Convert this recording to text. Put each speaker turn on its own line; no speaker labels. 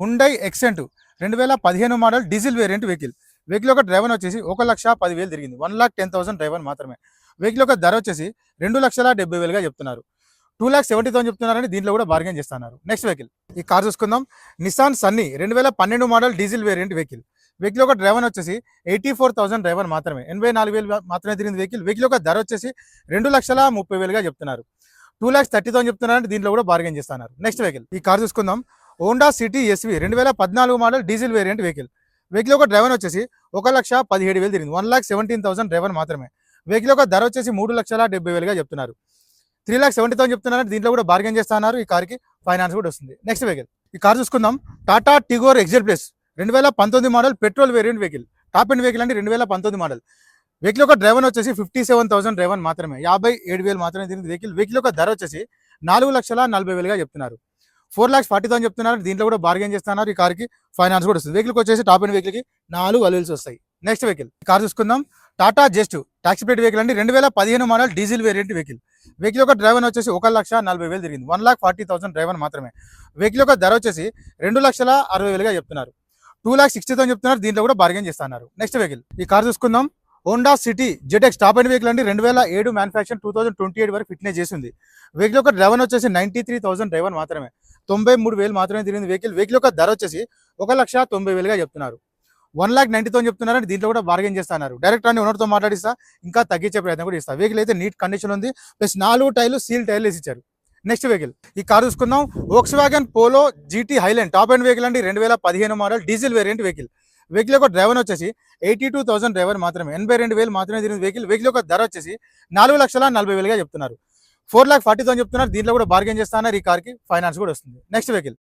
Hyundai Xcent 2015 model diesel variant vehicle. Vehicle యొక్క driver వచ్చేసి 1,10,000 తిరిగింది. 1,10,000 డ్రైవర్ మాత్రమే. వెహికల్ యొక్క ధర వచ్చేసి 2,70,000గా చెప్తున్నారు. 2,70,000 చెప్తున్నారని దీంట్లో కూడా బార్గెన్ చేస్తున్నారు. నెక్స్ట్ వెహికల్ ఈ కార్ చూసుకుందాం. Nissan Sunny 2012 model diesel variant vehicle. Vehicle యొక్క డ్రైవర్ వచ్చేసి 84,000 డ్రైవర్ మాత్రమే. 84,000 మాత్రమే తిరిగింది వెహికల్. వెహికల్ యొక్క ధర వచ్చేసి 2,30,000గా చెప్తున్నారు. 2,30,000 చెప్తున్నారంటే దీంట్లో కూడా బార్గెన్ చేస్తున్నారు. నెక్స్ట్ వెహికల్ ఈ కార్ చూసుకుందాం. Honda City SV 2014 model diesel variant vehicle. Vehicle యొక్క డ్రైవర్ వచ్చేసి 1,17,000 తిరిగింది. 1,17,000 డ్రైవర్ మాత్రమే. వెహికల్ యొక్క ధర వచ్చేసి 3,70,000గా చెప్తున్నారు. 3,70,000 చెప్తున్నారంటే దీంట్లో కూడా బార్గెన్ చేస్తున్నారు. ఈ కార్కి ఫైనాన్స్ కూడా వస్తుంది. నెక్స్ట్ వెహికల్ ఈ కార్ చూసుకుందాం. Tata Tigor XL plus 2019 model petrol variant vehicle. Top end vehicle అంటే 2019 మోడల్. వెహికల్ యొక్క డ్రైవర్ వచ్చేసి 57,000 డ్రైవర్ మాత్రమే. 57,000 మాత్రమే తిరిగింది వెహికల్. వెహికల్ యొక్క ధర వచ్చేసి 4,40,000గా చెప్తున్నారు. 4,40,000 చెప్తున్నారు. దీంట్లో కూడా బార్గెన్ చేస్తున్నారు. ఈ కార్కి ఫైనాన్స్ కూడా వస్తుంది. వెహికల్కి వచ్చేసి టాప్ అండ్ వెహికల్కి 4 అలవెల్స్ వస్తాయి. నెక్స్ట్ వెహికల్ కార్ చూసుకుందాం. Tata just taxi plate vehicle అండి. 2015 model diesel variant vehicle. Vehicle యొక్క డ్రైవర్ వచ్చేసి 1,40,000 తిరిగింది. 1,40,000 డ్రైవర్ మాత్రమే. వెహికల్ యొక్క ధర వచ్చేసి 2,60,000గా చెప్తున్నారు. 2,60,000 చెప్తున్నారు. దీంట్లో కూడా బార్గెన్ చేస్తున్నారు. నెక్స్ట్ వెహికల్ ఈ కార్ చూసుకుందాం. Honda city ZX top end vehicle అండి. 2007 మ్యానుఫ్యాక్చర్ 2028 వరకు ఫిట్నెస్ చేసింది. వెహికల్ యొక్క డ్రైవర్ వచ్చేసి 93,000 డ్రైవర్ మాత్రమే. 93,000 మాత్రమే తిరిగింది వెహికల్. వెహికల్ యొక్క ధర వచ్చేసి 1,90,000గా చెప్తున్నారు. 1,90,000 చెప్తున్నారని దీంట్లో కూడా బార్గెన్ చేస్తున్నారు. డైరెక్ట్ అని ఓనర్తో మాట్లాడిస్తా, ఇంకా తగ్గించే ప్రయత్నం కూడా ఇస్తా. వెహికల్ అయితే నీట్ కండిషన్ ఉంది. ప్లస్ 4 టైర్లు సీల్ టైర్లు వేసి ఇచ్చారు. నెక్స్ట్ వెహికల్ ఈ కార్ చూసుకుందాం. Volkswagen polo GT Highland top end vehicle అండి. 2015 model diesel variant vehicle. Vehicle యొక్క డ్రైవర్ వచ్చేసి 82,000 డ్రైవర్ మాత్రమే. 82,000 మాత్రమే తిరిగింది వెహికల్. వెహికల్ యొక్క ధర వచ్చేసి 4,40,000గా చెప్తున్నారు. 4,40,000 చెప్తున్నారు. దీంట్లో కూడా బార్గెన్ చేస్తున్నారు. ఈ కార్కి ఫైనాన్స్ కూడా వస్తుంది. Next vehicle